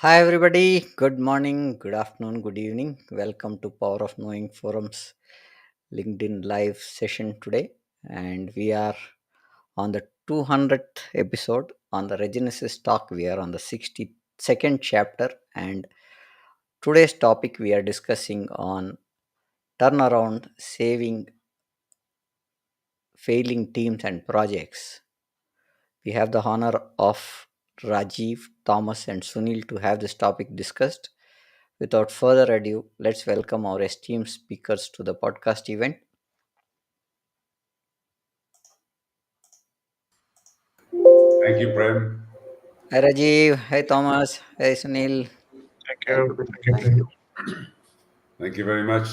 Hi, everybody. Good morning, good afternoon, good evening. Welcome to Power of Knowing Forums LinkedIn live session today. And we are on the 200th episode on the Regenesis talk. We are on the 62nd chapter. And today's topic we are discussing on turnaround, saving failing teams and projects. We have the honor of Rajiv, Thomas, and Sunil to have this topic discussed. Without further ado, let's welcome our esteemed speakers to the podcast event. Thank you, Prem. Hi Rajiv, hi Thomas, hi Sunil. Thank you. Welcome to Thank you, the line. Prem. Thank you very much.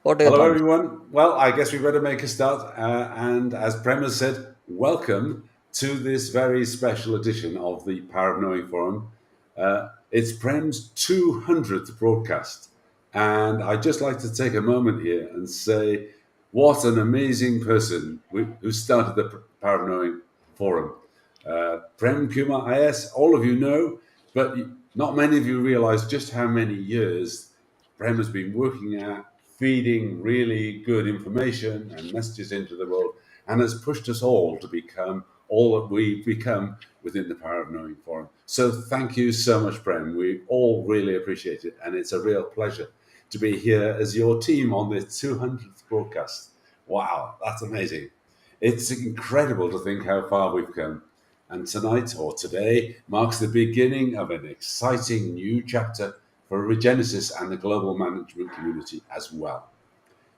Over to you, Hello, Thomas. everyone. Well, I guess we better make a start. And as Prem has said, welcome to this very special edition of the Power of Knowing Forum. It's Prem's 200th broadcast. And I'd just like to take a moment here and say what an amazing person who started the Power of Knowing Forum. Prem Kumar, IS, all of you know, but not many of you realize just how many years Prem has been working at feeding really good information and messages into the world and has pushed us all to become all that we've become within the Power of Knowing Forum. So thank you so much, Prem. We all really appreciate it. And it's a real pleasure to be here as your team on the 200th broadcast. Wow, that's amazing. It's incredible to think how far we've come. And tonight or today marks the beginning of an exciting new chapter for Regenesis and the global management community as well.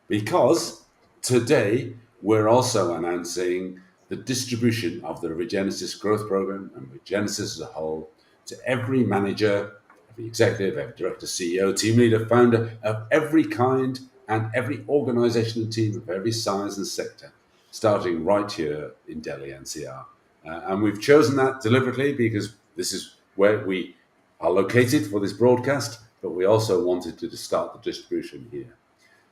Because today we're also announcing the distribution of the Regenesis growth program and Regenesis as a whole to every manager, every executive, every director, CEO, team leader, founder of every kind and every organization and team of every size and sector, starting right here in Delhi NCR. And we've chosen that deliberately because this is where we are located for this broadcast, but we also wanted to start the distribution here.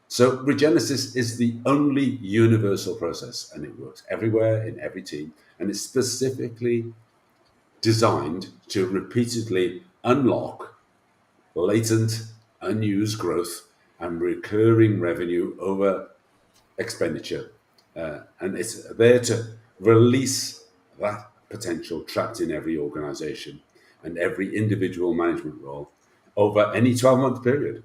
So Regenesis is the only universal process, and it works everywhere in every team, and it's specifically designed to repeatedly unlock latent, unused growth and recurring revenue over expenditure. And it's there to release that potential trapped in every organization and every individual management role over any 12-month period.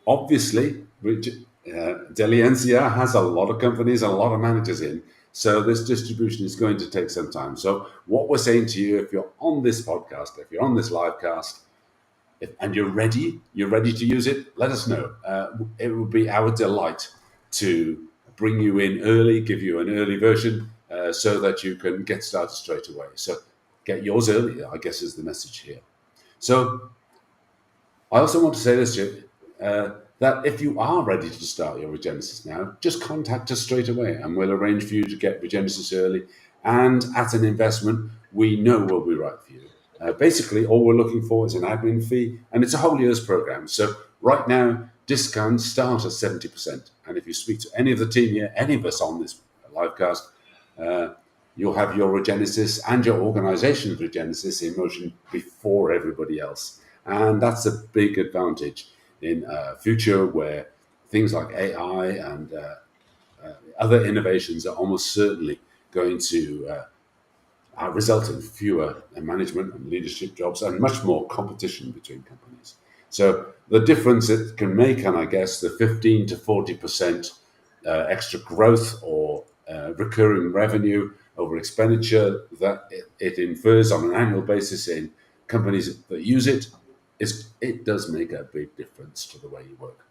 Obviously, Delhi NCR has a lot of companies and a lot of managers in, so this distribution is going to take some time. So, what we're saying to you, if you're on this podcast, if you're on this live cast, and you're ready to use it, let us know. It would be our delight to bring you in early, give you an early version, so that you can get started straight away. So, get yours early, I guess, is the message here. So, I also want to say this, Chip, that if you are ready to start your Regenesis now, just contact us straight away and we'll arrange for you to get Regenesis early and at an investment we know will be right for you. Basically, all we're looking for is an admin fee and it's a whole year's program. So right now, discounts start at 70%. And if you speak to any of the team here, any of us on this live cast, you'll have your Regenesis and your organization's Regenesis in motion before everybody else. And that's a big advantage in a future where things like AI and other innovations are almost certainly going to result in fewer management and leadership jobs and much more competition between companies. So the difference it can make, and I guess the 15 to 40% extra growth or recurring revenue over expenditure that it infers on an annual basis in companies that use it, it does make a big difference to the way you work.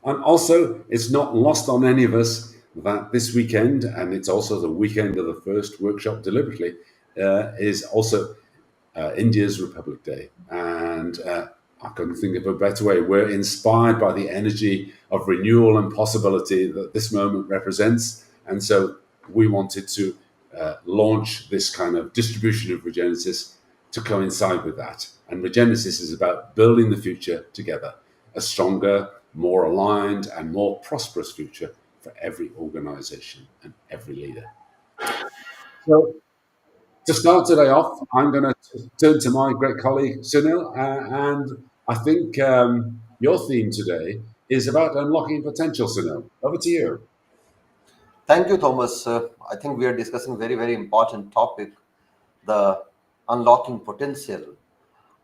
And also, it's not lost on any of us that this weekend, and it's also the weekend of the first workshop deliberately, is also India's Republic Day. And I couldn't think of a better way. We're inspired by the energy of renewal and possibility that this moment represents. And so we wanted to launch this kind of distribution of Regenesis to coincide with that. And Regenesis is about building the future together, a stronger, more aligned, and more prosperous future for every organization and every leader. So To start today off, I'm going to turn to my great colleague Sunil, and I think your theme today is about unlocking potential. Sunil, over to you. Thank you, Thomas. I think we are discussing very, very important topic, the unlocking potential.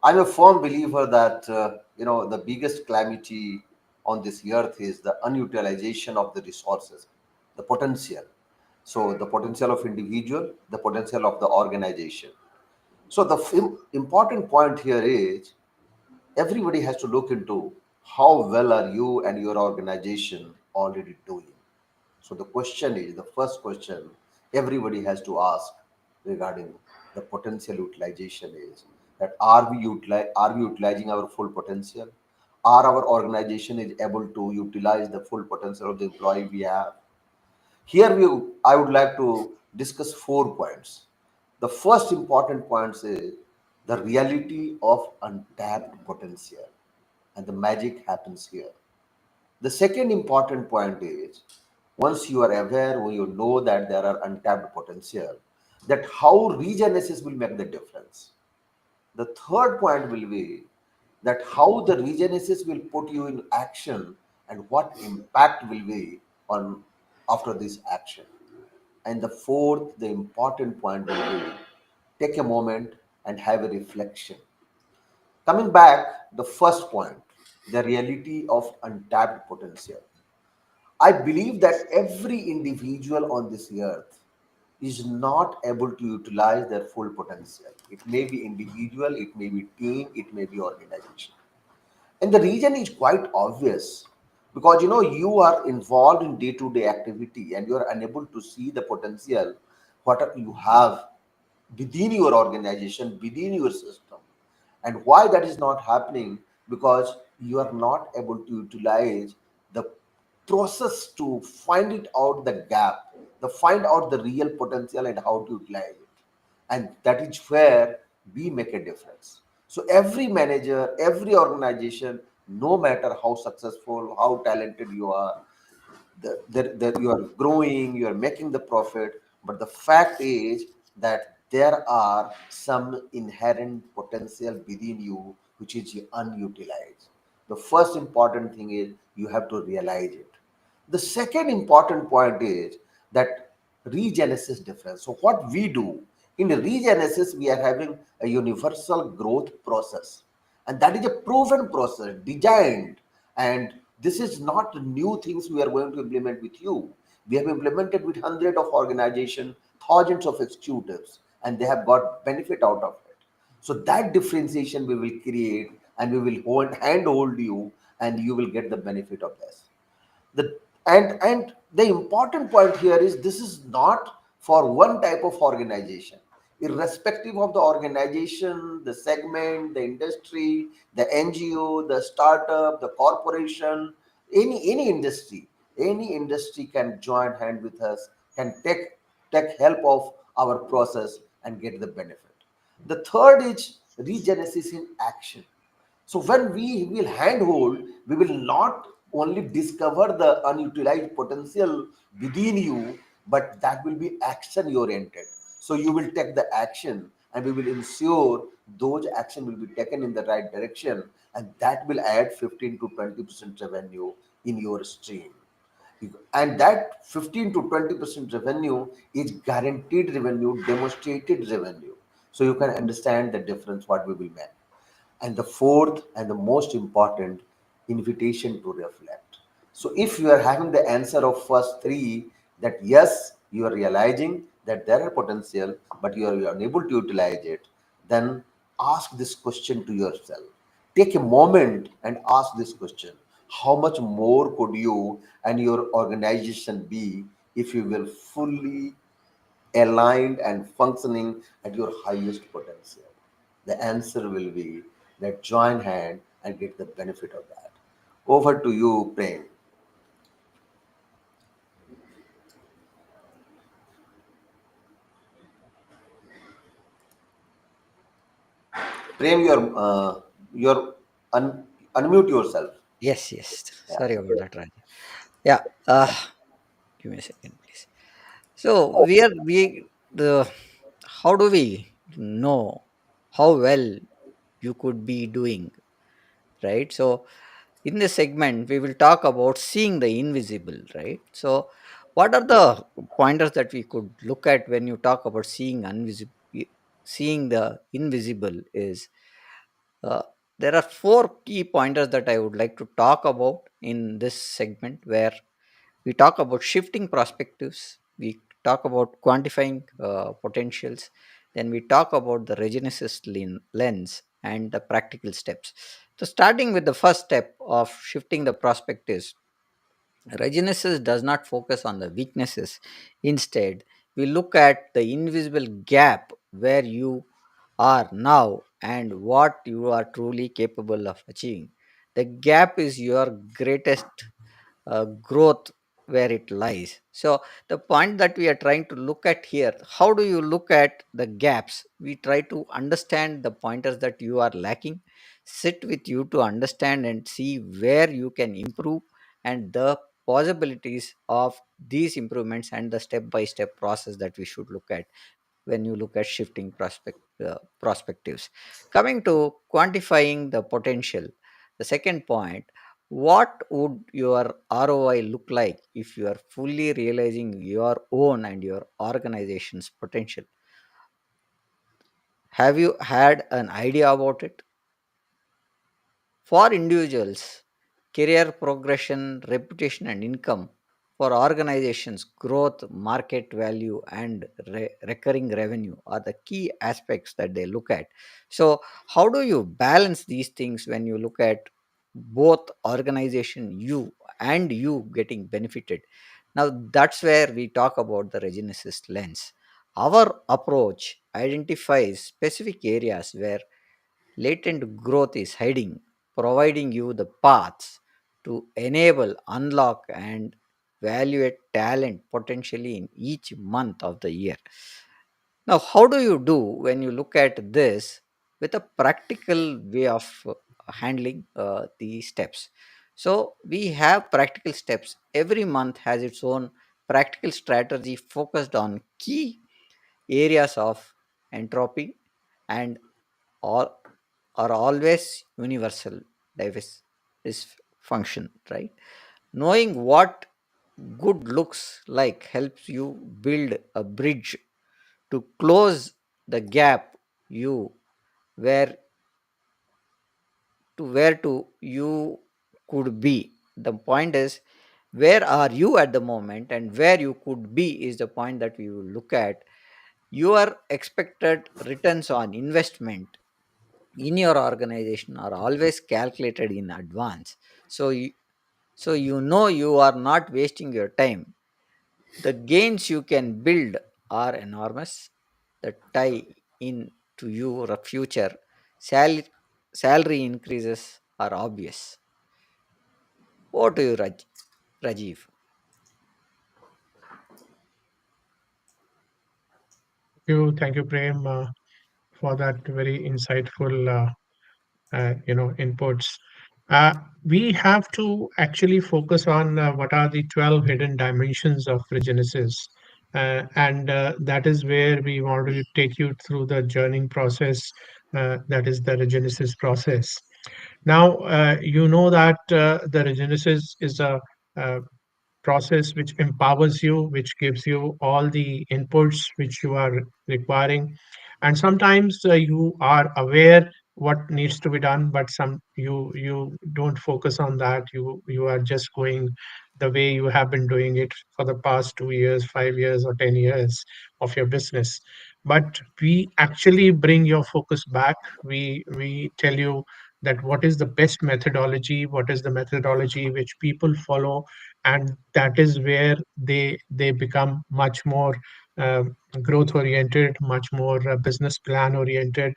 I'm a firm believer that the biggest calamity on this earth is the unutilization of the resources, the potential. So the potential of individual, the potential of the organization. So the important point here is everybody has to look into how well are you and your organization already doing. So the question is, the first question everybody has to ask regarding the potential utilization is that are we utilizing our full potential? Are our organization is able to utilize the full potential of the employee we have? Here I would like to discuss 4 points. The first important point is the reality of untapped potential, and the magic happens here. The second important point is once you are aware, when you know that there are untapped potential, that how regenesis will make the difference. The third point will be that how the regenesis will put you in action and what impact will be on after this action. And the fourth, the important point will be take a moment and have a reflection. Coming back, the first point, the reality of untapped potential. I believe that every individual on this earth is not able to utilize their full potential. It may be individual, it may be team, it may be organization. And the reason is quite obvious because you are involved in day-to-day activity and you are unable to see the potential what you have within your organization, within your system. And why that is not happening? Because you are not able to utilize the process to find it out the gap, the find out the real potential and how to utilize it. And that is where we make a difference. So every manager, every organization, no matter how successful, how talented you are, you are growing, you are making the profit, but the fact is that there are some inherent potential within you which is unutilized. The first important thing is you have to realize it. The second important point is that regenesis difference. So what we do in the regenesis, we are having a universal growth process, and that is a proven process designed. And this is not new things we are going to implement with you. We have implemented with hundreds of organizations, thousands of executives, and they have got benefit out of it. So that differentiation we will create, and we will handhold you, and you will get the benefit of this. The and and the important point here is this is not for one type of organization, irrespective of the organization, the segment, the industry, the NGO, the startup, the corporation, any industry can join hand with us, can take help of our process and get the benefit. The third is regenesis in action. So when we will handhold, we will not only discover the unutilized potential within you, but that will be action oriented. So you will take the action and we will ensure those action will be taken in the right direction, and that will add 15 to 20% revenue in your stream. And that 15 to 20% revenue is guaranteed revenue, demonstrated revenue. So you can understand the difference what we will make. And the fourth and the most important, invitation to reflect. So if you are having the answer of first three, that yes, you are realizing that there are potential but you are unable to utilize it, then ask this question to yourself. Take a moment and ask this question: how much more could you and your organization be if you will fully aligned and functioning at your highest potential? The answer will be that join hand and get the benefit of that. Over to you, Prem. Prem, unmute yourself. Yes, yes. Yeah. Sorry about that, Rajiv. Yeah. Give me a second, please. So we are we the how do we know how well you could be doing, right? So in this segment we will talk about seeing the invisible, right? So what are the pointers that we could look at when you talk about seeing the invisible is, uh, there are four key pointers that I would like to talk about in this segment, where we talk about shifting perspectives, we talk about quantifying potentials, then we talk about the regenesis lens and the practical steps. So starting with the first step of shifting the perspectives, regenesis does not focus on the weaknesses. Instead, we look at the invisible gap where you are now and what you are truly capable of achieving. The gap is your greatest growth, where it lies. So the point that we are trying to look at here, how do you look at the gaps? We try to understand the pointers that you are lacking, sit with you to understand and see where you can improve, and the possibilities of these improvements and the step by step process that we should look at when you look at shifting perspectives. Coming to quantifying the potential, the second point, what would your ROI look like if you are fully realizing your own and your organization's potential? Have you had an idea about it? For individuals, career progression, reputation, and income. For organizations, growth, market value, and recurring revenue are the key aspects that they look at. So, how do you balance these things when you look at both organization, you and you getting benefited? Now, that's where we talk about the Regenesis lens. Our approach identifies specific areas where latent growth is hiding, providing you the paths to enable, unlock, and evaluate talent potentially in each month of the year. Now, how do you do when you look at this with a practical way of handling the steps? So, we have practical steps. Every month has its own practical strategy focused on key areas of entropy and all are always universal divis is function, right? Knowing what good looks like helps you build a bridge to close the gap you where where to you could be. The point is, where are you at the moment and where you could be is the point that we will look at. Your expected returns on investment in your organization are always calculated in advance, so you know you are not wasting your time. The gains you can build are enormous. The tie in to your future sal- salary increases are obvious. Over to you, Rajiv. Thank you, Prem, for that very insightful, inputs. Uh, we have to actually focus on what are the 12 hidden dimensions of Regenesis. And that is where we want to take you through the journeying process, that is the Regenesis process. Now, you know that the Regenesis is a uh, process which empowers you, which gives you all the inputs which you are requiring. And sometimes you are aware what needs to be done, but you don't focus on that. You are just going the way you have been doing it for the past 2 years, 5 years, or 10 years of your business. But we actually bring your focus back. We tell you that what is the best methodology, what is the methodology which people follow, and that is where they become much more growth oriented, much more business plan oriented,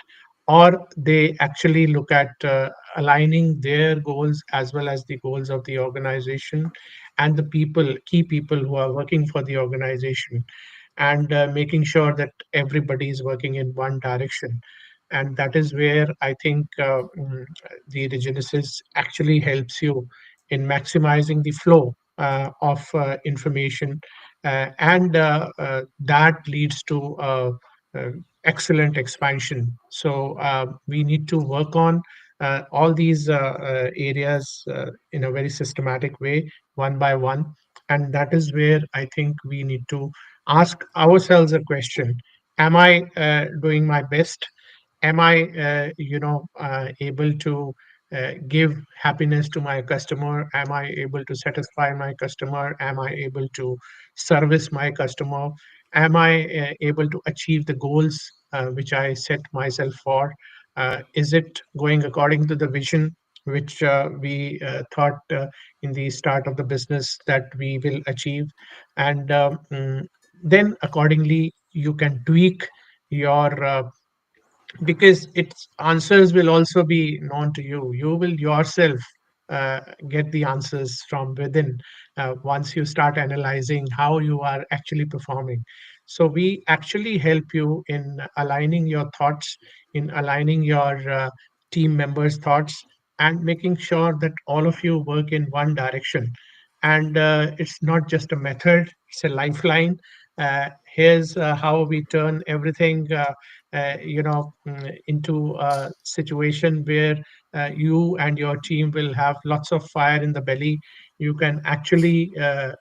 or they actually look at aligning their goals as well as the goals of the organization and the people, key people who are working for the organization, and making sure that everybody is working in one direction. And that is where I think the Regenesis actually helps you in maximizing the flow of information, and that leads to excellent expansion. So we need to work on all these areas in a very systematic way, one by one. And that is where I think we need to ask ourselves a question. Am I doing my best? Am I able to give happiness to my customer? Am I able to satisfy my customer? Am I able to service my customer? Am I able to achieve the goals which I set myself for? Is it going according to the vision which we thought in the start of the business that we will achieve? And then accordingly you can tweak your because its answers will also be known to you. You will yourself get the answers from within once you start analyzing how you are actually performing. So we actually help you in aligning your thoughts, in aligning your team members' thoughts, and making sure that all of you work in one direction. And it's not just a method; it's a lifeline. Here's how we turn everything. Into a situation where you and your team will have lots of fire in the belly. You can actually, uh,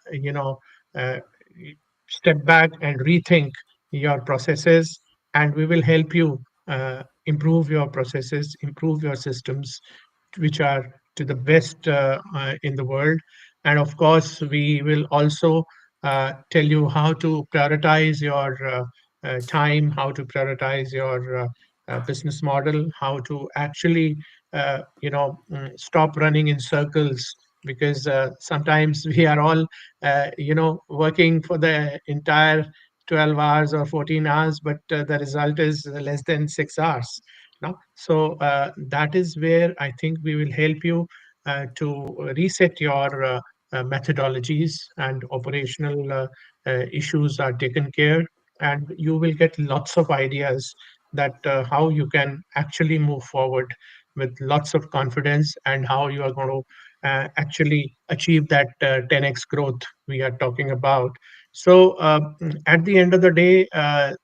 step back and rethink your processes, and we will help you improve your processes, improve your systems, which are to the best in the world. And of course, we will also tell you how to prioritize your time, how to prioritize your business model, how to actually, stop running in circles. Because sometimes we are all, working for the entire 12 hours or 14 hours, but the result is less than 6 hours. No? So that is where I think we will help you to reset your methodologies, and operational issues are taken care, and you will get lots of ideas that how you can actually move forward with lots of confidence, and how you are going to actually achieve that 10x growth we are talking about. So at the end of the day,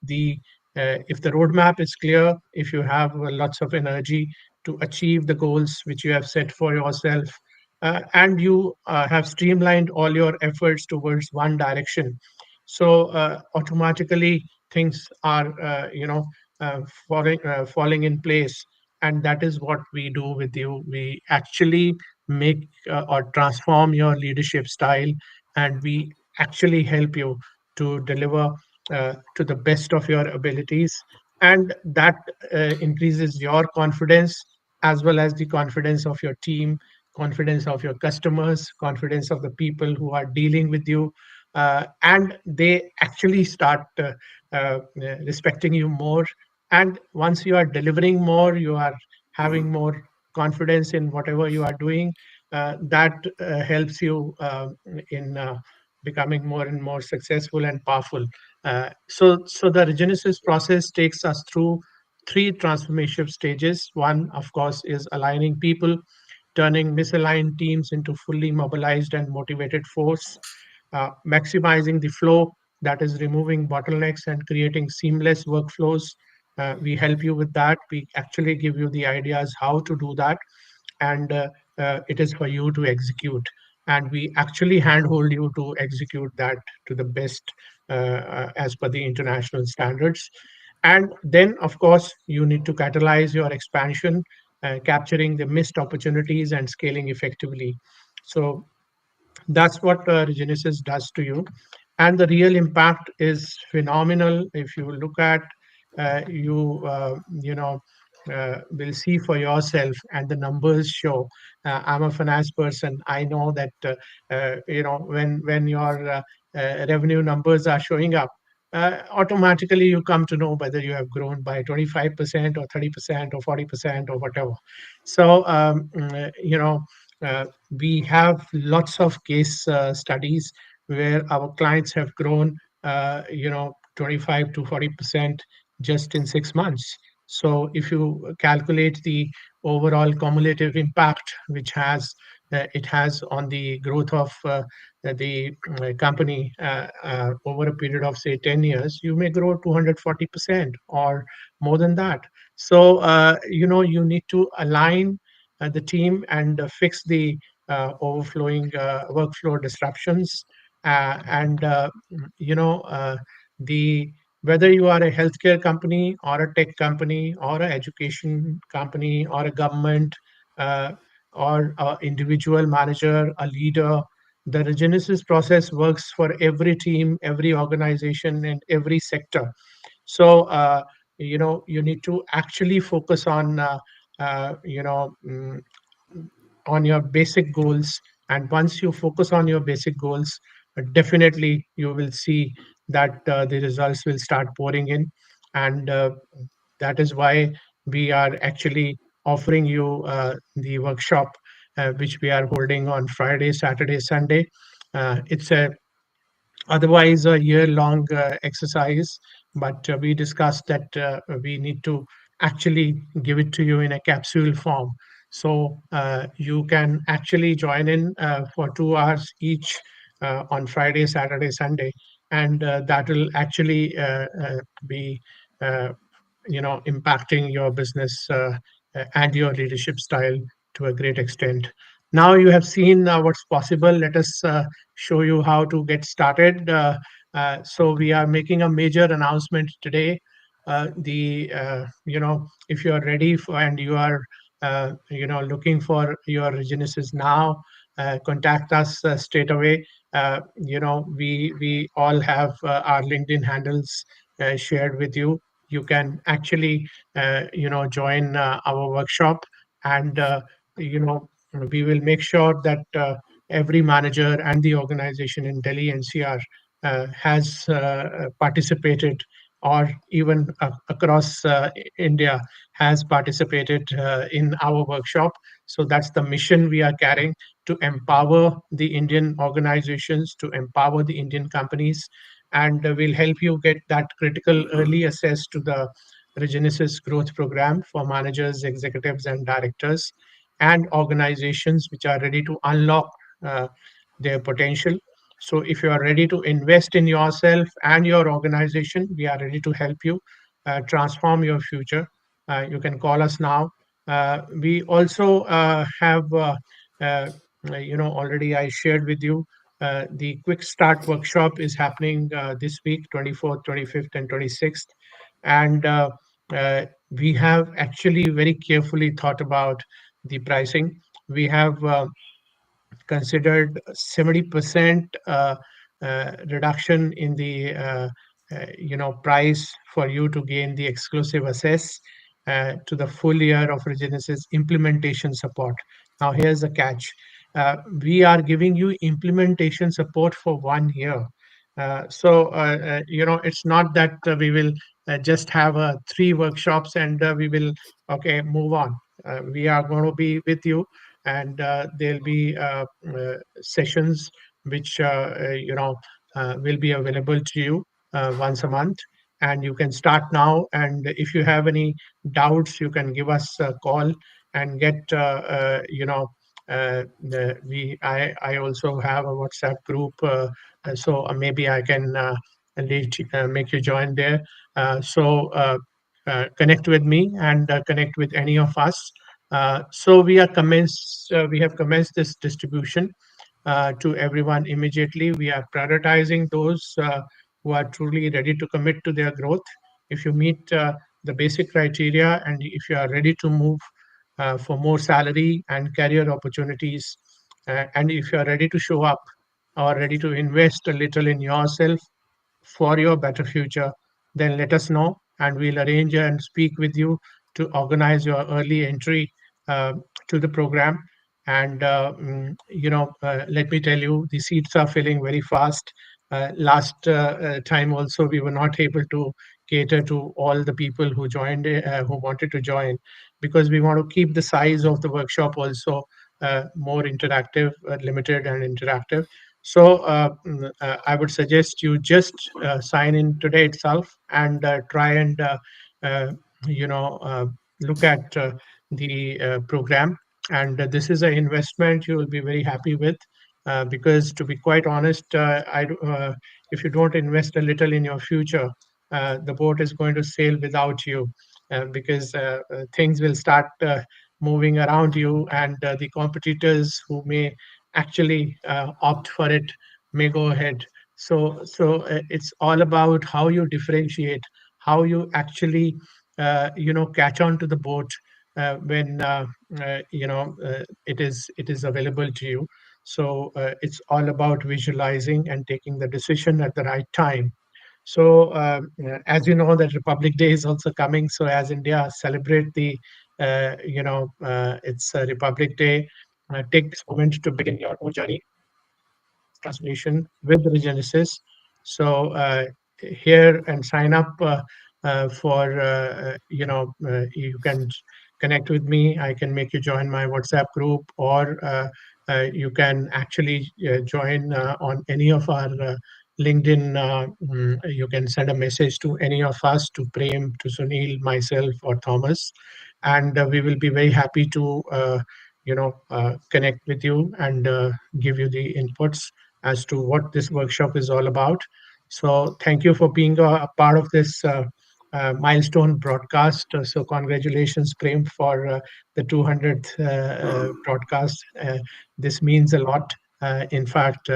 the if the roadmap is clear, if you have lots of energy to achieve the goals which you have set for yourself, and you have streamlined all your efforts towards one direction, so automatically things are falling in place. And that is what we do with you. We actually make or transform your leadership style, and we actually help you to deliver to the best of your abilities. And that increases your confidence, as well as the confidence of your team, confidence of your customers, confidence of the people who are dealing with you. And they actually start respecting you more. And once you are delivering more, you are having more confidence in whatever you are doing. That helps you in becoming more and more successful and powerful. So the regenesis process takes us through three transformation stages. One, of course, is aligning people, turning misaligned teams into fully mobilized and motivated force, maximizing the flow, that is removing bottlenecks and creating seamless workflows. We help you with that. We actually give you the ideas how to do that, and it is for you to execute. And we actually handhold you to execute that to the best as per the international standards. And then, of course, you need to catalyze your expansion, capturing the missed opportunities and scaling effectively. So that's what Regenesis does to you. And the real impact is phenomenal. If you look at, will see for yourself, and the numbers show. I'm a finance person. I know that, when your revenue numbers are showing up, automatically you come to know whether you have grown by 25% or 30% or 40% or whatever. So, uh, we have lots of case studies where our clients have grown, 25 to 40% just in 6 months. So if you calculate the overall cumulative impact, which has it has on the growth of the company over a period of say 10 years, you may grow 240% or more than that. So you need to align the team and fix the overflowing workflow disruptions, and the whether you are a healthcare company or a tech company or an education company or a government, uh, or an individual manager, a leader, the regenesis process works for every team, every organization, and every sector. So you need to actually focus on on your basic goals. And once you focus on your basic goals, definitely you will see that the results will start pouring in. And that is why we are actually offering you the workshop, which we are holding on Friday, Saturday, Sunday. It's a otherwise a year-long exercise, but we discussed that we need to actually give it to you in a capsule form. So you can actually join in for 2 hours each on Friday, Saturday, Sunday, and that will actually be uh, impacting your business and your leadership style to a great extent. Now you have seen what's possible. Let us show you how to get started. So we are making a major announcement today. The if you are ready for, and you are looking for your Genesis now, contact us straight away. We all have our LinkedIn handles shared with you. You can actually join our workshop, and we will make sure that every manager and the organization in Delhi NCR has participated, or even across India has participated in our workshop. So that's the mission we are carrying, to empower the Indian organizations, to empower the Indian companies, and we'll help you get that critical early access to the Regenesis growth program for managers, executives, and directors, and organizations which are ready to unlock uh, their potential. So, if you are ready to invest in yourself and your organization, we are ready to help you transform your future. You can call us now. We also have, already I shared with you. The Quick Start workshop is happening this week, 24th, 25th, and 26th. And we have actually very carefully thought about the pricing. We have considered 70% reduction in the price for you to gain the exclusive access to the full year of Regenesis implementation support. Now, here's the catch. We are giving you implementation support for 1 year. It's not that we will just have three workshops and we will, okay, move on. We are going to be with you, and there'll be sessions which will be available to you once a month, and you can start now. And if you have any doubts, you can give us a call and get I also have a WhatsApp group, so maybe I can make you join there. Connect with me and connect with any of us. We have commenced this distribution to everyone immediately. We are prioritizing those who are truly ready to commit to their growth. If you meet the basic criteria, and if you are ready to move for more salary and career opportunities, and if you are ready to show up or ready to invest a little in yourself for your better future, then let us know, and we'll arrange and speak with you to organize your early entry uh, to the program. And let me tell you, the seats are filling very fast. Last time also, we were not able to cater to all the people who joined, who wanted to join, because we want to keep the size of the workshop also more interactive, limited and interactive. So I would suggest you just sign in today itself, and try and uh, you know uh, look at the program. and this is an investment you will be very happy with, because to be quite honest, if you don't invest a little in your future, the boat is going to sail without you, because things will start moving around you, and the competitors who may actually opt for it may go ahead. So it's all about how you differentiate, how you actually catch on to the boat when it is available to you. So it's all about visualizing and taking the decision at the right time. So as you know that Republic Day is also coming, so as India celebrate the it's Republic Day, take this moment to begin your own journey transformation with Regenesis. So here and sign up for you can connect with me. I can make you join my WhatsApp group, or you can actually join on any of our LinkedIn. You can send a message to any of us, to Prem, to Sunil, myself, or Thomas, and we will be very happy to connect with you and give you the inputs as to what this workshop is all about. So thank you for being a part of this milestone broadcast. So congratulations, Prem, for the 200th broadcast. This means a lot. In fact,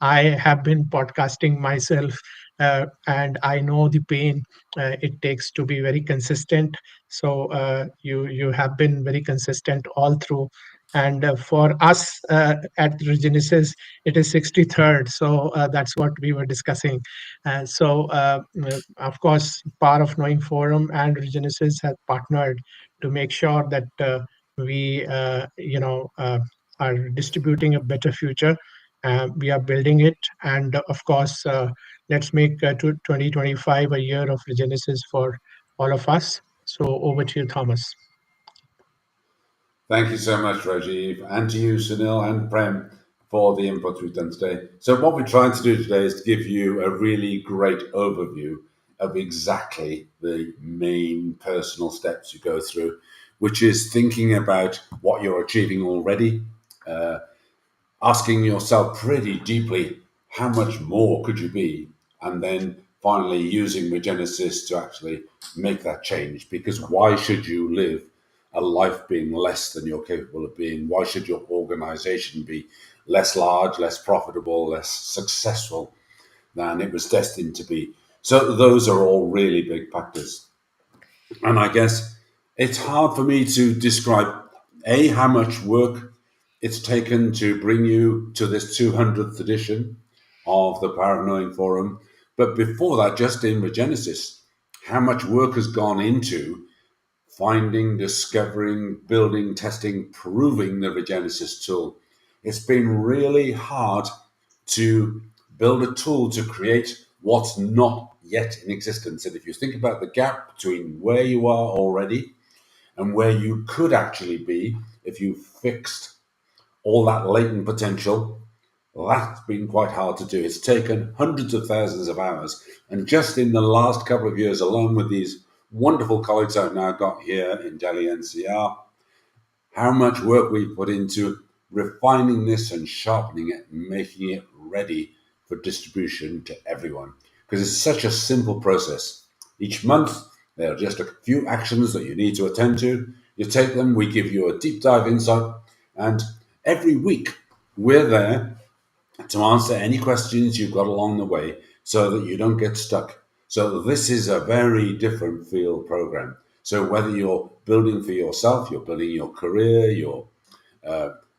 I have been podcasting myself, and I know the pain it takes to be very consistent. So you have been very consistent all through. And for us at Regenesis, it is 63rd. So that's what we were discussing. Of course, part of Knowing Forum and Regenesis have partnered to make sure that we are distributing a better future. We are building it. And of course, let's make 2025 a year of Regenesis for all of us. So over to you, Thomas. Thank you so much, Rajiv, and to you, Sunil and Prem, for the input we've done today. So, what we're trying to do today is to give you a really great overview of exactly the main personal steps you go through, which is thinking about what you're achieving already, asking yourself pretty deeply how much more could you be, and then finally using Regenesis to actually make that change. Because why should you live a life being less than you're capable of being? Why should your organization be less large, less profitable, less successful than it was destined to be? So those are all really big factors. And I guess it's hard for me to describe how much work it's taken to bring you to this 200th edition of the Power of Knowing Forum. But before that, just in Regenesis, how much work has gone into finding, discovering, building, testing, proving the Regenesis tool. It's been really hard to build a tool to create what's not yet in existence. And if you think about the gap between where you are already and where you could actually be if you fixed all that latent potential, that's been quite hard to do. It's taken hundreds of thousands of hours. And just in the last couple of years alone, with these wonderful colleagues I've now got here in Delhi NCR, how much work we've put into refining this and sharpening it and making it ready for distribution to everyone. Because it's such a simple process. Each month, there are just a few actions that you need to attend to. You take them, we give you a deep dive insight, and every week we're there to answer any questions you've got along the way so that you don't get stuck. So this is a very different field program. So whether you're building for yourself, you're building your career, your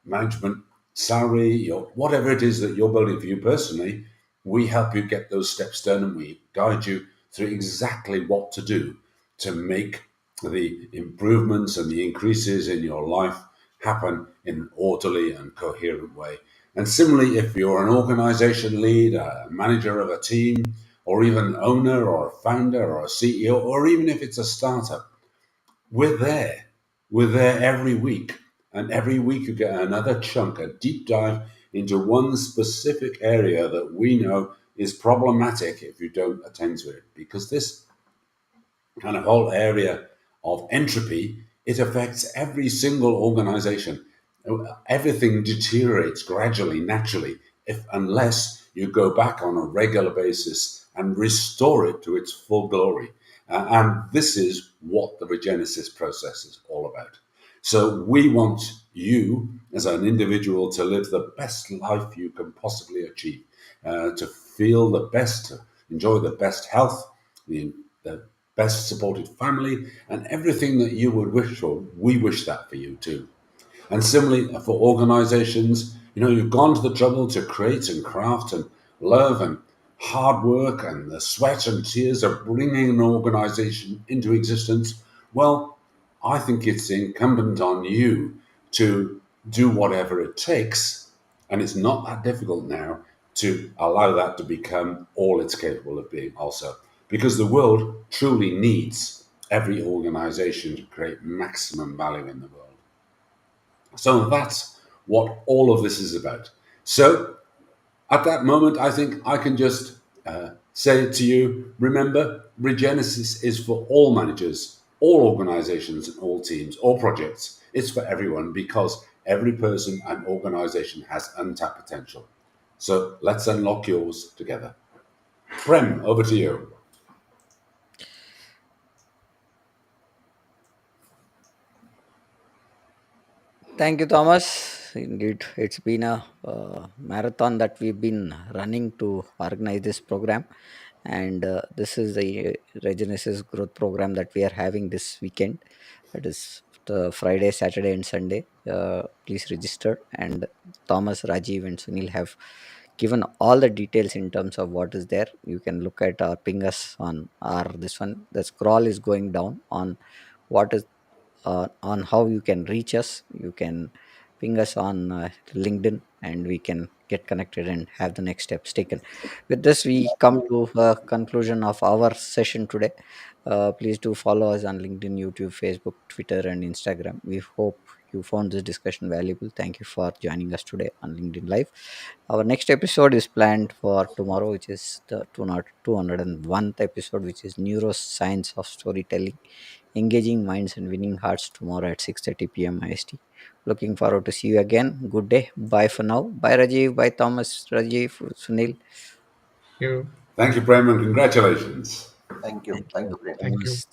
management salary, your whatever it is that you're building for you personally, we help you get those steps done and we guide you through exactly what to do to make the improvements and the increases in your life happen in an orderly and coherent way. And similarly, if you're an organization lead, a manager of a team, or even an owner or a founder or a CEO, or even if it's a startup, we're there. We're there every week. And every week you get another chunk, a deep dive into one specific area that we know is problematic if you don't attend to it. Because this kind of whole area of entropy it affects every single organization. Everything deteriorates gradually, naturally, if unless you go back on a regular basis and restore it to its full glory. And this is what the regenesis process is all about. So we want you as an individual to live the best life you can possibly achieve, to feel the best, to enjoy the best health, the best supported family, and everything that you would wish for. We wish that for you too. And similarly for organizations, you've gone to the trouble to create and craft and love and hard work and the sweat and tears of bringing an organization into existence. Well, I think it's incumbent on you to do whatever it takes, and it's not that difficult now to allow that to become all it's capable of being also. Because the world truly needs every organization to create maximum value in the world. So that's what all of this is about. So at that moment, I think I can just say to you, remember, Regenesis is for all managers, all organizations, and all teams, all projects. It's for everyone because every person and organization has untapped potential. So let's unlock yours together. Prem, over to you. Thank you, Thomas. Indeed, it's been a marathon that we've been running to organize this program, and this is the Regenesis Growth Program that we are having this weekend. That is the Friday, Saturday, and Sunday. Please register. And Thomas, Rajiv, and Sunil have given all the details in terms of what is there. You can look at or ping us on our this one. The scroll is going down on what is on how you can reach us. You can ping us on LinkedIn, and we can get connected and have the next steps taken. With this, we come to a conclusion of our session today. Please do follow us on LinkedIn, YouTube, Facebook, Twitter, and Instagram. We hope you found this discussion valuable. Thank you for joining us today on LinkedIn Live. Our next episode is planned for tomorrow, which is the 201st episode, which is Neuroscience of Storytelling, engaging minds and winning hearts, tomorrow at 6:30 p.m. IST. Looking forward to see you again. Good day. Bye for now. Bye Rajiv. Bye Thomas. Rajiv. Sunil. You. Thank you, Prem, and congratulations. Thank you. Thank Thank you, you, Prem. Thank you. Thomas.